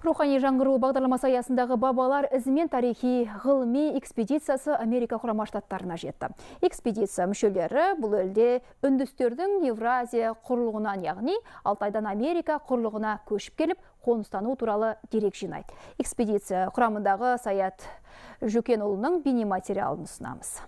Рухани жаңғыру бағдарламасы аясындағы бабалар ізімен тарихи ғылыми экспедициясы Америка Құрама Штаттарына жетті. Экспедиция мүшелері бұл елде үндістердің Евразия құрлығынан, яғни Алтайдан Америка құрлығына көшіп келіп, қоныстану туралы дерек жинайды. Экспедиция құрамындағы Саят Жөкенұлының бейнематериалын ұсынамыз.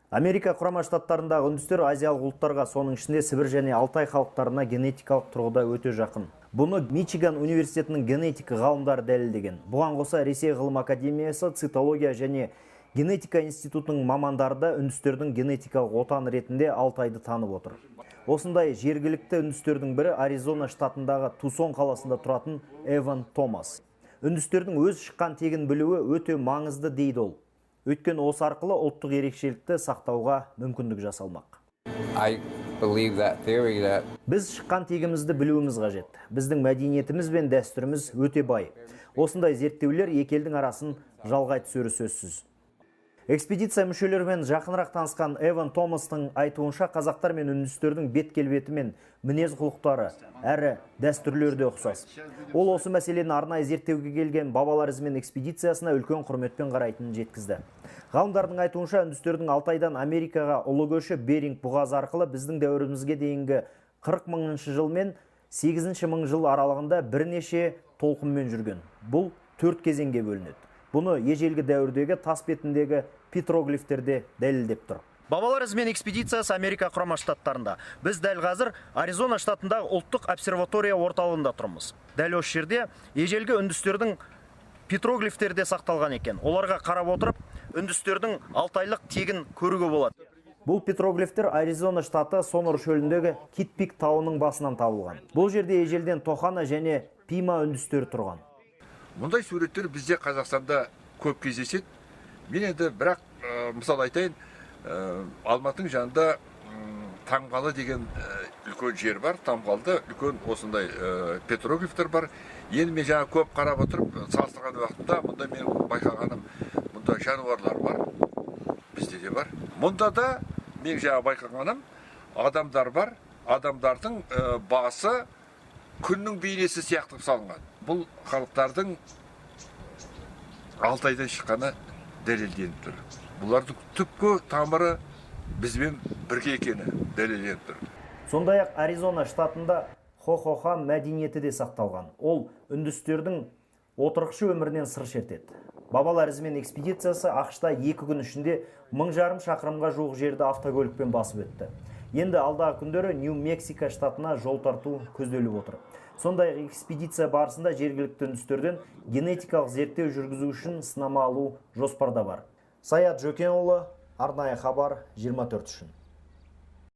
Америка Құрама Штаттарындағы үндістер азиялық ұлттарға, соның ішінде Сібір және Алтай халықтарына генетикалық тұрғыда өте жақын. Бұны Мичиган университетінің генетика ғалымдары дәлелдеген. Бұған қоса Ресей ғылым академиясы, цитология және генетика институтының мамандары да үндістердің генетикалық отаны ретінде Алтайды танып отыр. Осындай жергілікті үндістердің бірі Аризона штатындағы Тусон қаласында тұратын Эван Томас. Үндістердің өз шыққан тегін білуі өте маңызды дейді ол. Өйткені осы арқылы ұлттық ерекшелікті сақтауға мүмкіндік жасалмақ. Біз шыққан тегімізді білуіміз қажет. Біздің мәдениетіміз бен дәстүріміз өте бай. Осындай зерттеулер екі елдің арасын жалғай түсері сөзсіз. Экспедиция мүшелерімен жақынырақ танысқан Эван Томастың айтуынша, қазақтар мен үндістердің бет келбеті мен мінез құлықтары әрі дәстүрлері де ұқсас. Ол осы мәселені арнайы зерттеуге келген бабалар ізімен экспедициясына үлкен құрметпен қарайтынын жеткізді. Ғалымдардың айтуынша, үндістердің Алтайдан Америкаға ұлы көші Беринг бұғазы арқылы біздің дәуірімізге дейінгі 40 мыңыншы жыл мен 8 мың жыл аралығында бірнеше толқынмен жүрген. Бұл 4 кезеңге бөлінеді. Бұны ежелгі дәуірдегі тас бетіндегі петроглифтерде дәлелдеп тұр. Бабалар ізімен экспедициясы Америка Құрама Штаттарында. Біз дәл қазір Аризона штатындағы ұлттық обсерватория орталығында тұрмыз. Дәл осы жерде ежелгі үндістердің петроглифтерде сақталған екен. Оларға қарап отырып, үндістердің алтайлық тегін көруге болады. Бұл петроглифтер Аризона штаты Сонор шөліндегі Китпик тауының басынан табылған. Бұл жерде ежелден Тохана және Пима үндістері тұрған. Мұндай суреттер бізде Қазақстанда көп кездеседі. Мен енді бірақ мысал айтайын, Алматының жанында Тамғалы деген үлкен жер бар. Тамғалда үлкен осындай петроглифтер бар. Енді мен жаңа көп қарап отырып, салыстырған уақытта мұнда мен байқағаным, мұнда жануарлар бар, бізде де бар. Мұнда да мен жаңа байқағаным, адамдар бар. Адамдардың басы күннің бейнесі сияқты салынған. Бұл халықтардың Алтайдан шыққаны дәлелденіп тұр. Бұлардың түпкі тамыры бізбен бірге екені дәлелденіп тұр. Сондай-ақ Аризона штатында Хохохан мәдениеті де сақталған. Ол үндістердің отырықшы өмірінен сыр шертеді. Бабалар ізімен экспедициясы ақшта 2 күн ішінде 1500 шақырымға жуық жерді автокөлікпен басып өтті. Енді алдағы күндері Нью-Мексико штатына жол тарту көзделіп отыр. Сондай экспедиция барысында жергілікті үндістерден генетикалық зерттеу жүргізу үшін сынама алу жоспарда бар. Саят Жөкенұлы, арнайы хабар 24 үшін.